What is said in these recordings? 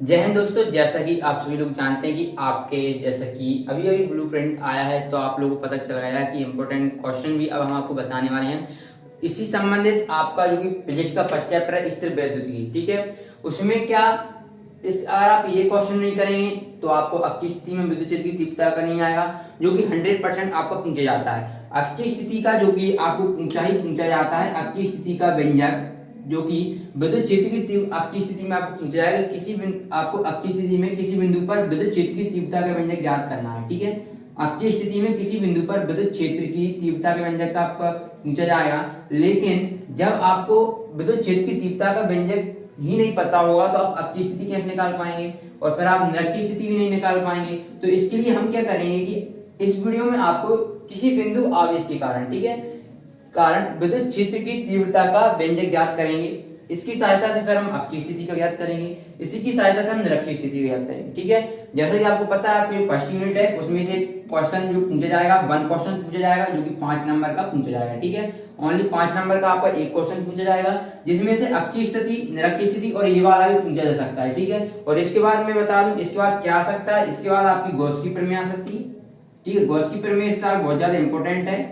जय हिंद दोस्तों। जैसा कि आप सभी लोग जानते हैं कि आपके जैसा कि अभी अभी ब्लूप्रिंट आया है, तो आप लोगों को पता चल गया कि इंपॉर्टेंट क्वेश्चन भी अब हम आपको बताने वाले हैं। इसी संबंधित आपका जो कि फिजिक्स का फर्स्ट चैप्टर है स्थिर वैद्युतिकी, ठीक है, उसमें क्या इस अगर आप ये क्वेश्चन नहीं करेंगे तो आपको अक्षीय स्थिति में विद्युत क्षेत्र की तीव्रता का नहीं आएगा, जो कि 100% आपको पूछा जाता है। अक्षीय स्थिति का जो कि आपको पूछा ही पूछा जाता है, अक्षीय स्थिति का व्यंजक जो कि विद्युत क्षेत्र की तीव्र अक्षीय स्थिति में आपको पूछा जाएगा। आपको अक्षीय स्थिति में किसी बिंदु पर विद्युत क्षेत्र की तीव्रता का व्यंजक ज्ञात करना है, ठीक है। अक्षीय स्थिति में किसी बिंदु पर विद्युत क्षेत्र की तीव्रता के व्यंजक का आपका पूछा जाएगा, लेकिन जब आपको विद्युत क्षेत्र की तीव्रता का व्यंजक ही नहीं पता होगा तो आप अक्षीय स्थिति कैसे निकाल पाएंगे, और फिर आप निरक्षीय स्थिति भी नहीं निकाल पाएंगे। तो इसके लिए हम क्या करेंगे कि इस वीडियो में आपको किसी बिंदु आवेश के कारण, ठीक है, कारण विद्युत क्षेत्र की तीव्रता का व्यंजक ज्ञात करेंगे। इसकी सहायता से फिर हम अक्षीय स्थिति का ज्ञात करेंगे, इसी की सहायता से हम निरक्षीय स्थिति का ज्ञात करेंगे, ठीक है। जैसा कि आपको पता है आपकी फर्स्ट यूनिट है उसमें से क्वेश्चन जो पूछा जाएगा, वन क्वेश्चन पूछा जाएगा जो कि 5 नंबर का पूछा जाएगा, ठीक है। ओनली 5 नंबर का आपका एक क्वेश्चन पूछा जाएगा, जिसमें से अक्षीय स्थिति, निरक्षीय स्थिति और ये वाला भी पूछा जा सकता है, ठीक है। और इसके बाद मैं बता दूं इसके बाद क्या आ सकता है, इसके बाद आपकी गॉस की प्रमेय आ सकती है, ठीक है। गॉस की प्रमेय इस साल बहुत ज्यादा इंपॉर्टेंट है,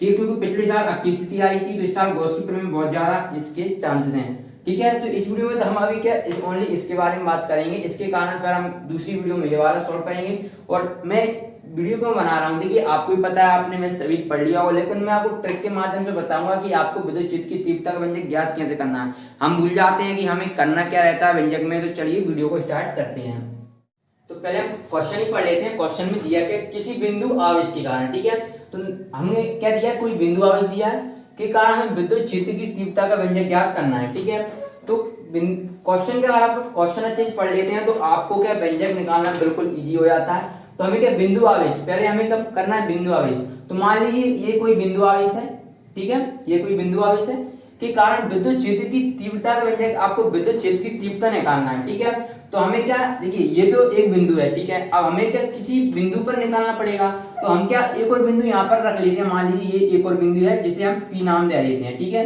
ठीक है, क्योंकि पिछले साल अक्षीय स्थिति आई थी, तो इस साल गॉस की प्रमेय में बहुत ज्यादा इसके चांसेस हैं, ठीक है। तो इस वीडियो में हम अभी क्या ओनली इसके बारे में बात करेंगे, इसके कारण फिर हम दूसरी वीडियो में ये वाला सॉल्व करेंगे। और मैं वीडियो क्यों बना रहा हूँ, देखिए आपको भी पता है, आपने मैं सभी पढ़ लिया हो, लेकिन मैं आपको ट्रिक के माध्यम से बताऊंगा कि आपको विद्युत क्षेत्र की तीव्रता का व्यंजक ज्ञात कैसे करना है। हम भूल जाते हैं कि हमें करना क्या रहता है व्यंजक में। तो चलिए वीडियो को स्टार्ट करते हैं। तो पहले हम क्वेश्चन ही पढ़ लेते हैं। क्वेश्चन में दिया क्या, किसी बिंदु आवेश के कारण, ठीक है। तो हमने क्या दिया, कोई बिंदु आवेश दिया है के कारण हमें विद्युत क्षेत्र की तीव्रता का व्यंजक ज्ञात करना है, ठीक है। तो क्वेश्चन के अगर आप क्वेश्चन अच्छे से पढ़ लेते हैं तो आपको क्या व्यंजक निकालना बिल्कुल इजी हो जाता है। तो हमें क्या बिंदु आवेश, पहले हमें कब करना है बिंदु आवेश। तो मान लीजिए ये कोई बिंदु आवेश है, ठीक है, ये कोई बिंदु आवेश है के कारण विद्युत क्षेत्र की तीव्रता का व्यंजक, आपको विद्युत क्षेत्र की तीव्रता निकालना है, ठीक है। तो हमें क्या, देखिए ये तो एक बिंदु है, ठीक है। अब हमें क्या किसी बिंदु पर निकालना पड़ेगा, तो हम क्या एक और बिंदु यहाँ पर रख लेते हैं। मान लीजिए ये एक और बिंदु है जिसे हम पी नाम दे देते हैं, ठीक है,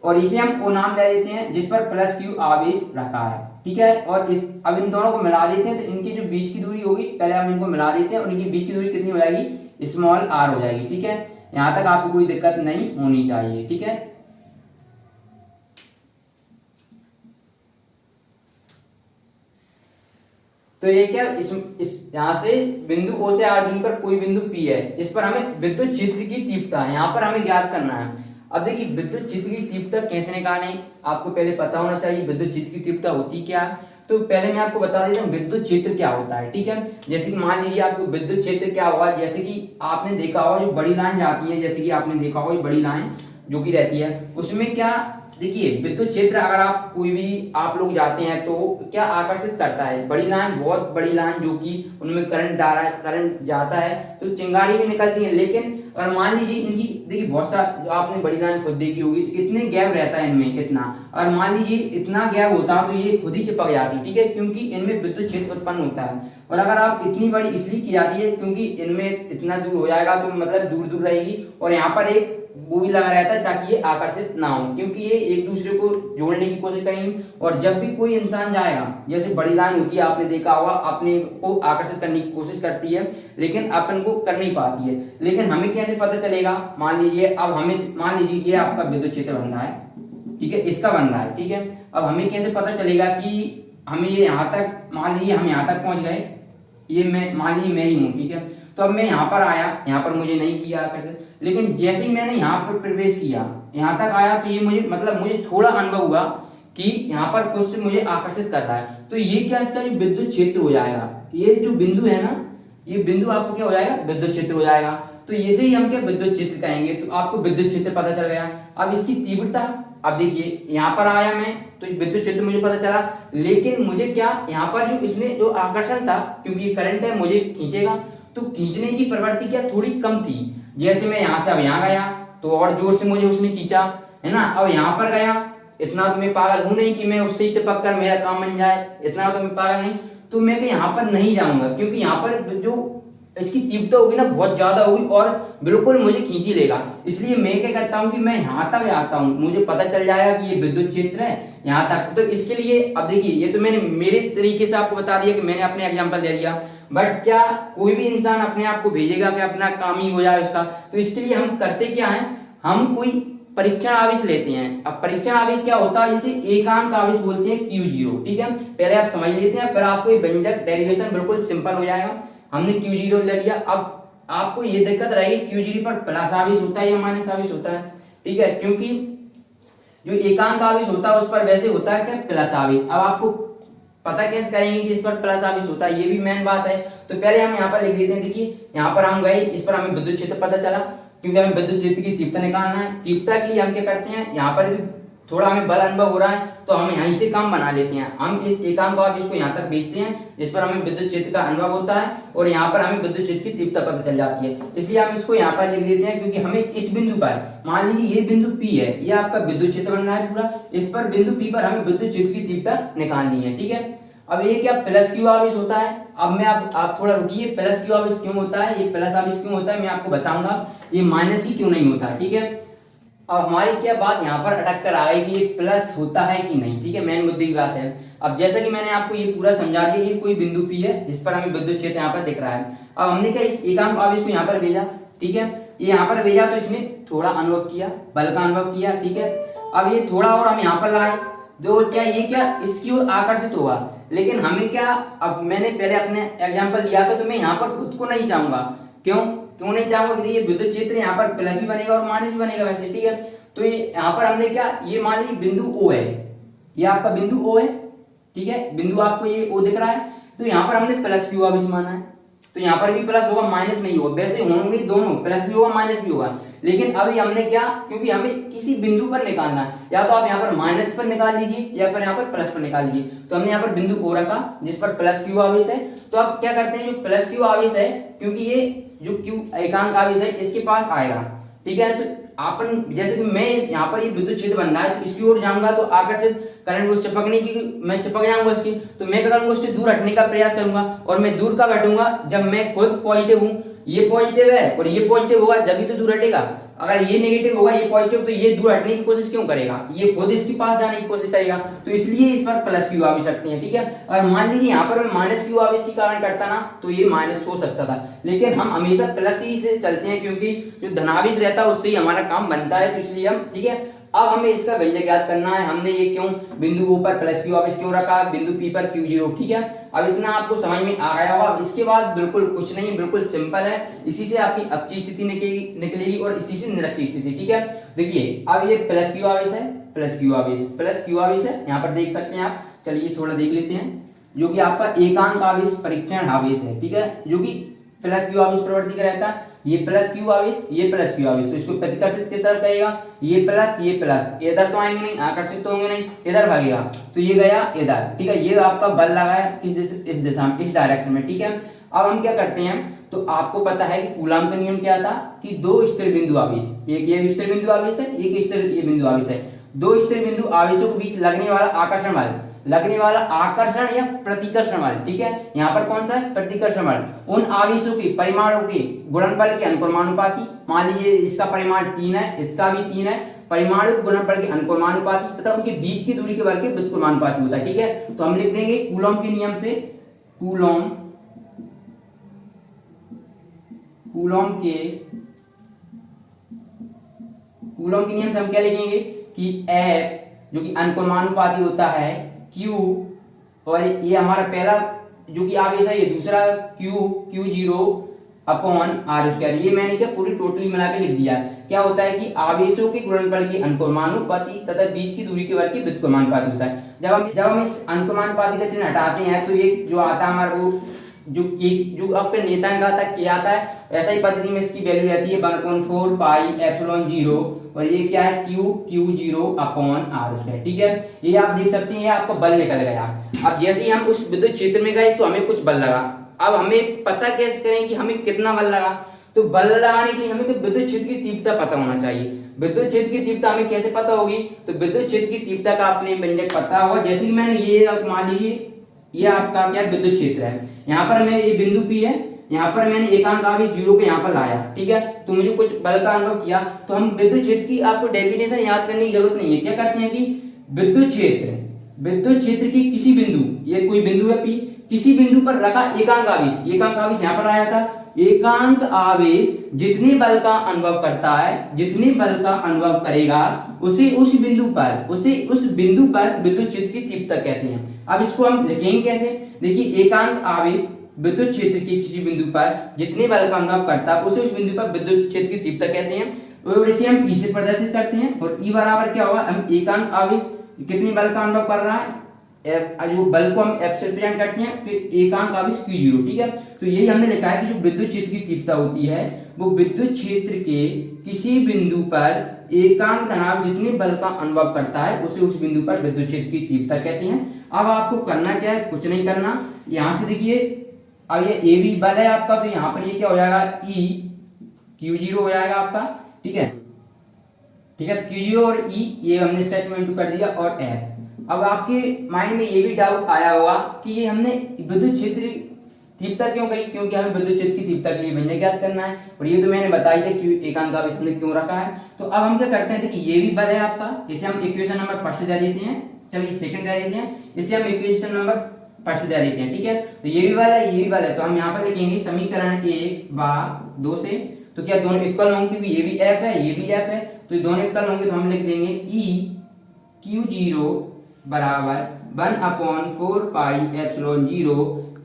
और इसे हम ओ नाम दे देते हैं जिस पर प्लस क्यू आवेश रखा है, ठीक है। और अब इन दोनों को मिला देते हैं, तो इनकी जो बीच की दूरी होगी, पहले हम इनको मिला देते हैं और इनकी बीच की दूरी कितनी हो जाएगी, स्मॉल आर हो जाएगी, ठीक है। यहां तक आपको कोई दिक्कत नहीं होनी चाहिए, ठीक है। तो ये क्या, इस यहां से बिंदु ओ से आर दूरी पर कोई बिंदु पी है जिस पर हमें विद्युत क्षेत्र की तीव्रता यहाँ पर हमें ज्ञात करना है। अब देखिए विद्युत क्षेत्र की तीव्रता कैसे निकालें, आपको पहले पता होना चाहिए विद्युत क्षेत्र की तीव्रता होती क्या है। तो पहले मैं आपको बता देता हूँ विद्युत क्षेत्र क्या होता है, ठीक है। जैसे कि मान लीजिए आपको विद्युत क्षेत्र क्या होगा, जैसे कि आपने देखा होगा जो बड़ी लाइन जाती है, जैसे कि आपने देखा होगा बड़ी लाइन जो कि रहती है, उसमें क्या, देखिए विद्युत क्षेत्र अगर आप कोई भी आप लोग जाते हैं तो क्या आकर्षित करता है, बड़ी लाइन, बहुत बड़ी लाइन जो कि उनमें करंट जा रहा है, करंट जाता है तो चिंगारी भी निकलती है। लेकिन अगर मान लीजिए इनकी, देखिए बहुत सा जो आपने बड़ी लाइन खुद देखी होगी, तो इतने गैप रहता है इनमें, इतना अगर मान लीजिए इतना गैप होता तो ये खुद ही चिपक जाती, ठीक है, क्योंकि इनमें विद्युत क्षेत्र उत्पन्न होता है। और अगर आप इतनी बड़ी इसलिए की जाती है क्योंकि इनमें इतना दूर हो जाएगा तो मतलब दूर दूर रहेगी, और यहाँ पर एक वो भी लगा रहता है ताकि ये आकर्षित ना हो, क्योंकि ये एक दूसरे को जोड़ने की कोशिश करेंगे। और जब भी कोई इंसान जाएगा, जैसे बड़ी लाइन होती है आपने देखा होगा, अपने को आकर्षित करने की कोशिश करती है लेकिन अपन को कर नहीं पाती है। लेकिन हमें कैसे पता चलेगा, मान लीजिए अब हमें, मान लीजिए ये आपका विद्युत क्षेत्र बन रहा है, ठीक है, इसका बन रहा है, ठीक है। अब हमें कैसे पता चलेगा कि हमें ये यहाँ तक, मान लीजिए हम यहाँ तक पहुंच गए, ये मैं मान लीजिए मैं ही हूँ, ठीक है। तो अब मैं यहाँ पर आया, यहाँ पर मुझे नहीं किया आकर्षित, लेकिन जैसे ही मैंने यहाँ पर प्रवेश किया, यहाँ तक आया, तो ये मुझे मतलब मुझे थोड़ा अनुभव हुआ कि यहाँ पर कुछ मुझे आकर्षित कर रहा है। तो ये क्या, इसका जो विद्युत क्षेत्र हो जाएगा, ये जो बिंदु है ना, ये बिंदु आपको क्या हो जाएगा, विद्युत क्षेत्र हो जाएगा। तो इसे ही हम क्या विद्युत क्षेत्र कहेंगे। तो आपको विद्युत क्षेत्र पता चल गया। अब इसकी तीव्रता, अब देखिए यहाँ पर आया मैं तो विद्युत क्षेत्र मुझे पता चला, लेकिन मुझे क्या यहाँ पर जो इसने जो आकर्षण था, क्योंकि करंट है मुझे खींचेगा, तो खींचने की प्रवृत्ति क्या थोड़ी कम थी। जैसे मैं यहाँ से अब यहाँ गया तो और जोर से मुझे उसने खींचा, है ना। अब यहाँ पर गया, इतना तो मैं पागल हूं नहीं कि मैं उससे ही चिपक कर मेरा काम बन जाए, इतना तो मैं पागल नहीं। तो मैं यहाँ पर नहीं जाऊंगा, क्योंकि यहाँ पर जो इसकी तीव्रता होगी ना बहुत ज्यादा होगी और बिल्कुल मुझे खींच ही लेगा। इसलिए मैं क्या करता हूँ कि मैं यहाँ तक आता हूँ, मुझे पता चल जाएगा कि ये विद्युत क्षेत्र है यहाँ तक। तो इसके लिए अब देखिए, ये तो मैंने मेरे तरीके से आपको बता दिया कि मैंने अपने एग्जाम्पल दे दिया, बट क्या कोई भी इंसान अपने आप को भेजेगा कि अपना काम ही हो जाए उसका? तो इसके लिए हम करते क्या है, हम कोई परीक्षण आवेश लेते हैं। अब परीक्षण आवेश क्या होता है, जिसे एकांक आवेश बोलते हैं Q0, ठीक है। पहले आप समझ लेते हैं, फिर आपको ये व्यंजक डेरिवेशन बिल्कुल सिंपल हो जाएगा। हमने Q0 ले लिया। अब आपको ये दिक्कत रहेगी Q0 पर प्लस आवेश होता है या माइनस आवेश होता है, ठीक है, क्योंकि जो एकांक आवेश होता है उस पर वैसे होता है क्या, प्लस आवेश। अब आपको पता कैसे करेंगे कि इस पर प्लस आवेश होता है, ये भी मेन बात है। तो पहले हम यहाँ पर लिख देते हैं। देखिए यहाँ पर हम गए, इस पर हमें विद्युत क्षेत्र पता चला, क्योंकि हमें विद्युत क्षेत्र की तीव्रता निकालना है। तीव्रता के लिए हम क्या करते हैं, यहाँ पर भी थोड़ा हमें बल अनुभव हो रहा है तो हम यहीं से काम बना लेते हैं। हम इस एकांक आवेश को यहाँ तक भेजते हैं जिस पर हमें विद्युत क्षेत्र का अनुभव होता है और यहाँ पर हमें विद्युत क्षेत्र की तीव्रता पता चल जाती है। इसलिए हम इसको यहाँ पर लिख देते हैं, क्योंकि हमें इस बिंदु पर, मान लीजिए ये बिंदु P है, ये आपका विद्युत क्षेत्र बन रहा है पूरा, इस पर बिंदु P पर हमें विद्युत क्षेत्र की तीव्रता निकालनी है, ठीक है। अब ये क्या प्लस क्यू आवेश होता है। अब मैं आप थोड़ा रुकिए, प्लस क्यू आवेश क्यों होता है, ये प्लस आवेश क्यों होता है मैं आपको बताऊंगा, ये माइनस ही क्यों नहीं होता है, ठीक है। अब हमारी क्या बात यहाँ पर अटक कर आ गई कि ये प्लस होता है कि नहीं, ठीक है, मेन मुद्दे की बात है। अब जैसा कि मैंने आपको ये पूरा समझा दिया, ये कोई बिंदु P है जिस पर हमें विद्युत क्षेत्र यहाँ पर दिख रहा है। अब हमने क्या इस एकांक आवेश को यहाँ पर भेजा, ठीक है, ये यहाँ पर भेजा तो इसने थोड़ा अनुभव किया, बल का अनुभव किया, ठीक है। अब ये थोड़ा और हम यहाँ पर लाए, तो क्या ये क्या इसकी ओर आकर्षित होगा, लेकिन हमें क्या, अब मैंने पहले अपने एग्जाम्पल दिया था तो मैं यहाँ पर खुद को नहीं चाहूंगा, क्यों नहीं चाहूंगा कि ये विद्युत क्षेत्र यहाँ पर प्लस भी बनेगा और माइनस भी बनेगा वैसे, ठीक है। तो ये यहाँ पर हमने क्या, ये मान लीजिए बिंदु O है, ये आपका बिंदु O है, ठीक है, बिंदु आपको ये O दिख रहा है, तो यहाँ पर हमने प्लस क्यू आवेश माना है, तो यहाँ पर भी प्लस होगा माइनस नहीं होगा, वैसे होंगे दोनों, प्लस भी होगा माइनस भी होगा। लेकिन अभी हमने क्या, क्योंकि हमें किसी बिंदु पर निकालना है, या तो आप यहाँ पर माइनस पर निकाल लीजिए या फिर यहाँ पर प्लस पर निकाल लीजिए। तो हमने यहाँ पर बिंदु O रखा जिस पर प्लस क्यू आवेश है। तो आप क्या करते हैं, जो प्लस क्यू आवेश है, क्योंकि ये जो क्यू एकांक आवेश है इसके पास आएगा, ठीक है। तो आपन जैसे कि मैं यहाँ पर ये विद्युत क्षेत्र बन रहा है, तो इसकी ओर जाऊंगा तो आकर्षित करंट को चिपकने की, मैं चिपक जाऊंगा इसकी, तो मैं क्या करूंगा, उससे दूर हटने का प्रयास करूंगा। और मैं दूर कब हटूंगा, जब मैं खुद पॉजिटिव हूँ, ये पॉजिटिव है और ये पॉजिटिव होगा जब ही तो दूर हटेगा। अगर ये नेगेटिव होगा ये पॉजिटिव, तो ये दूर हटने की कोशिश क्यों करेगा, ये खुद इसके पास जाने की कोशिश करेगा। तो इसलिए इस पर प्लस क्यू आवेश रखते हैं, ठीक है। अगर मान लीजिए यहाँ पर मैं माइनस क्यू आवेश के कारण करता ना, तो ये माइनस हो सकता था, लेकिन हम हमेशा प्लस ही से चलते हैं, क्योंकि जो धनावेश रहता है उससे ही हमारा काम बनता है, तो इसलिए हम, ठीक है। अब हमें इसका व्यंजक याद करना है, हमने ये क्यों बिंदु O पर प्लस क्यू आवेश क्यों रखा, बिंदु P पर Q0, ठीक है। अब इतना आपको समझ में आ गया होगा। इसके बाद बिल्कुल कुछ नहीं, बिल्कुल सिंपल है, इसी से आपकी अक्षीय स्थिति निकलेगी और इसी से निरक्षीय स्थिति, ठीक है। देखिए अब ये प्लस क्यू आवेश है, प्लस क्यू आवेश है, यहाँ पर देख सकते हैं आप। चलिए थोड़ा देख लेते हैं, जो कि आपका एकांक आवेश परीक्षण आवेश है, ठीक है, जो कि प्लस क्यू आवेश प्रवृत्ति का रहता है। ये प्लस क्यू आवेश, ये प्लस क्यू आवेश, तो इसको प्रतिकर्षित किस तरफ करेगा, ये प्लस, इधर तो आएंगे नहीं, आकर्षित तो होंगे नहीं, इधर भागेगा, तो ये गया इधर, ठीक है। ये आपका बल लगा है इस दिशा में, इस डायरेक्शन में, ठीक है। अब हम क्या करते हैं, तो आपको पता है कि कूलॉम का नियम क्या था, कि दो स्थिर बिंदु आवेश, एक ये स्थिर बिंदु आवेश है, एक स्थिर ये बिंदु आवेश है, दो स्थिर बिंदु आवेशों के बीच लगने वाला आकर्षण बल, लगने वाला आकर्षण या प्रतिकर्षण बल, ठीक है। यहाँ पर कौन सा है, प्रतिकर्षण बल, उन आवेशों के परिमाणों के गुणनफल के अनुक्रमानुपाती। मान लीजिए इसका परिमाण 3 है, इसका भी 3 है, परिमाणिक गुणनफल के अनुक्रमानुपाती तथा उनके बीच की दूरी के वर्ग के व्युत्क्रमानुपाती होता है, ठीक है। तो हम लिख देंगे कूलॉम के नियम से, कूलॉम के नियम से हम क्या लिखेंगे कि F जो कि अनुक्रमानुपाती होता है Q, और ये हमारा पहला जो कि आवेश है, ये दूसरा Q0 अपॉन R²। ये मैंने क्या पूरी टोटली मिला के लिख दिया। क्या होता है कि आवेशों के गुणनफल की अनुक्रमानुपाती तथा बीच की दूरी के वर्ग के व्युत्क्रमानुपाती होता है। जब हम इस अनुक्रमानुपाती का चिन्ह हटाते हैं तो ये जो आता है हमारा, वो जो आपके नेतांक आता है क्या आता है, ऐसा ही पद्धति में इसकी वैल्यू रहती है 1/4 पाई एप्सिलॉन 0, और ये क्या है Q0 अपॉन R², ठीक है। ये आप देख सकते हैं, ये आपको बल निकल गया। अब जैसे ही हम उस विद्युत क्षेत्र में गए तो हमें कुछ बल लगा। अब हमें पता कैसे करें कि हमें कितना बल लगा, तो बल लगाने के लिए हमें तो विद्युत क्षेत्र की तीव्रता पता होना चाहिए। विद्युत क्षेत्र की तीव्रता हमें कैसे पता होगी, तो विद्युत क्षेत्र की तीव्रता का आपने व्यंजक पता होगा। जैसे कि मैंने ये मान लीजिए ये आपका क्या विद्युत क्षेत्र है, यहाँ पर मैं ये बिंदु P है, यहाँ पर मैंने एकांक आवेश 0 को यहाँ पर लाया, ठीक है, तो मुझे कुछ बल का अनुभव किया। तो हम विद्युत क्षेत्र की आपको डेफिनेशन याद करने की जरूरत नहीं है। क्या करते हैं कि विद्युत क्षेत्र की किसी बिंदु, ये कोई बिंदु है P, किसी बिंदु पर रखा एकांक आवेश यहाँ पर आया था। एकांक आवेश जितने बल का अनुभव करता है, जितने बल का अनुभव करेगा, उसे उस बिंदु पर विद्युत क्षेत्र की तीव्रता कहते हैं। अब इसको हम लिखेंगे कैसे? देखिए, एकांक आवेश विद्युत क्षेत्र के किसी बिंदु पर जितने बल का अनुभव करता है, उसे उस बिंदु पर विद्युत क्षेत्र की तीव्रता कहते हैं। और इसे हम E से प्रदर्शित करते हैं। और E बराबर क्या होगा? हम एकांक आवेश कितने बल का अनुभव कर रहा है, जो बल को हम F से रिप्रेजेंट करते हैं, तो एकांक आवेश Q0, ठीक है। तो यही हमने लिखा है कि जो विद्युत क्षेत्र की तीव्रता होती है, वो विद्युत क्षेत्र के किसी बिंदु पर एकांक धनावेश जितने बल का अनुभव करता है, उसे उस बिंदु पर विद्युत क्षेत्र की तीव्रता कहते हैं। अब आपको करना क्या है? कुछ नहीं करना। यहां से देखिए, अब ये ए बी बल है आपका, तो यहाँ पर ये क्या हो जाएगा? E Q0 हो जाएगा आपका, ठीक है, ठीक है। Q0 और E ये हमने इसका इसमें कर दिया, और F। अब आपके माइंड में ये भी डाउट आया होगा कि ये हमने विद्युत क्षेत्र तीव्रता क्यों कही? क्योंकि हमें विद्युत क्षेत्र की तीव्रता के लिए व्यंजक ज्ञात करना है, और ये तो मैंने बताई था कि एकांक आवेश हमने क्यों रखा है। तो अब हम क्या करते हैं, देखिए ये भी बल है आपका, इसे हम इक्वेशन नंबर फर्स्ट दे देते हैं, चलिए सेकंड दे देते हैं, इसे हम इक्वेशन नंबर फर्स्ट दे देते हैं, ठीक है। तो ये भी बल है, ये भी बल है, तो हम यहाँ पर लिखेंगे समीकरण 1 व 2 से। तो क्या दोनों इक्वल होंगे? क्योंकि ये भी F है, ये भी F है, तो दोनों इक्वल होंगे, तो हम लिख देंगे E Q0 बराबर 1/4 pi epsilon 0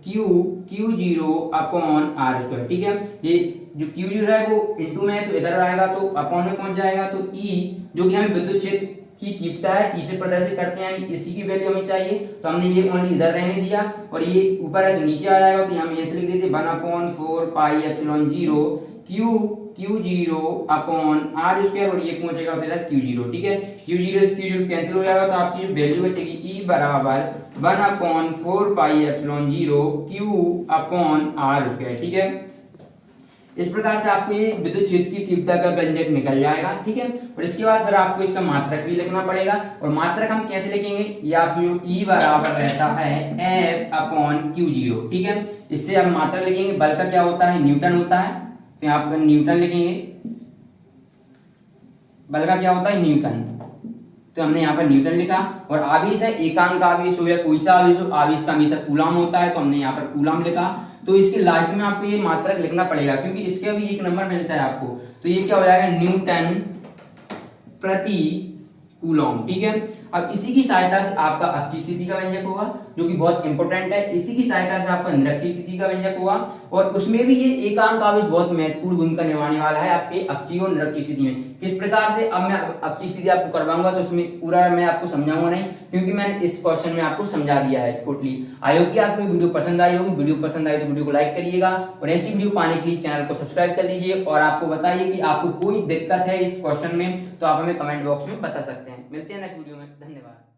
Q0 upon R square, ठीक है। ये जो Q0 है वो इंटू में है, तो इधर आएगा तो अपॉन में पहुंच जाएगा। तो E जो कि हमें विद्युत क्षेत्र की तीव्रता है, E से प्रदर्शित करते हैं, यानी इसी की वैल्यू हमें चाहिए, तो हमने ये ओनली इधर रहने दिया, और ये ऊपर है तो नीचे आ जाएगा, तो हम ये लिख देते 1/4 pi epsilon 0 Q0 upon R square, और ये पहुंचेगा तो इधर Q0, ठीक है। Q0 से Q0 कैंसिल हो जाएगा, तो आपकी जो वैल्यू बचेगी E बराबर 1/4 pi epsilon 0 Q upon R square, ठीक है। इस प्रकार से आपको ये विद्युत क्षेत्र की तीव्रता का व्यंजक निकल जाएगा, ठीक है। और इसके बाद फिर आपको इसका मात्रक भी लिखना पड़ेगा, और मात्रक हम कैसे लिखेंगे? ये आपको जो E बराबर रहता है F अपॉन Q0, ठीक है। इससे हम मात्रक लिखेंगे, बल का क्या होता है? न्यूटन होता है, तो यहाँ पर न्यूटन लिखेंगे, बल का क्या होता है? न्यूटन, तो हमने यहाँ पर न्यूटन लिखा। और आवेश है, एकांक आवेश हो या कोई सा आवेश हो, आवेश का हमेशा कूलम होता है, तो हमने यहाँ पर कूलम लिखा। तो इसके लास्ट में आपको ये मात्रक लिखना पड़ेगा, क्योंकि इसके भी एक नंबर मिलता है आपको, तो ये क्या हो जाएगा? न्यूटन प्रति कूलम, ठीक है। अब इसी की सहायता से आपका अक्षीय स्थिति का व्यंजक होगा, जो कि बहुत इंपॉर्टेंट है। इसी की सहायता से आपका निरक्षीय स्थिति का व्यंजक होगा, और उसमें भी ये एकांक आवेश बहुत महत्वपूर्ण भूमिका निभाने वाला है आपके अक्षीय और निरक्षीय स्थिति में। किस प्रकार से? अब मैं अक्षीय स्थिति आपको करवाऊंगा, तो उसमें पूरा मैं आपको समझाऊंगा नहीं, क्योंकि मैंने इस क्वेश्चन में आपको समझा दिया है टोटली। आई होप कि आपको वीडियो पसंद आई होगी। वीडियो पसंद आई तो वीडियो को लाइक करिएगा, और ऐसी वीडियो पाने के लिए चैनल को सब्सक्राइब कर लीजिए। और आपको बताइए कि आपको कोई दिक्कत है इस क्वेश्चन में, तो आप हमें कमेंट बॉक्स में बता सकते हैं। मिलते हैं नेक्स्ट वीडियो में, धन्यवाद।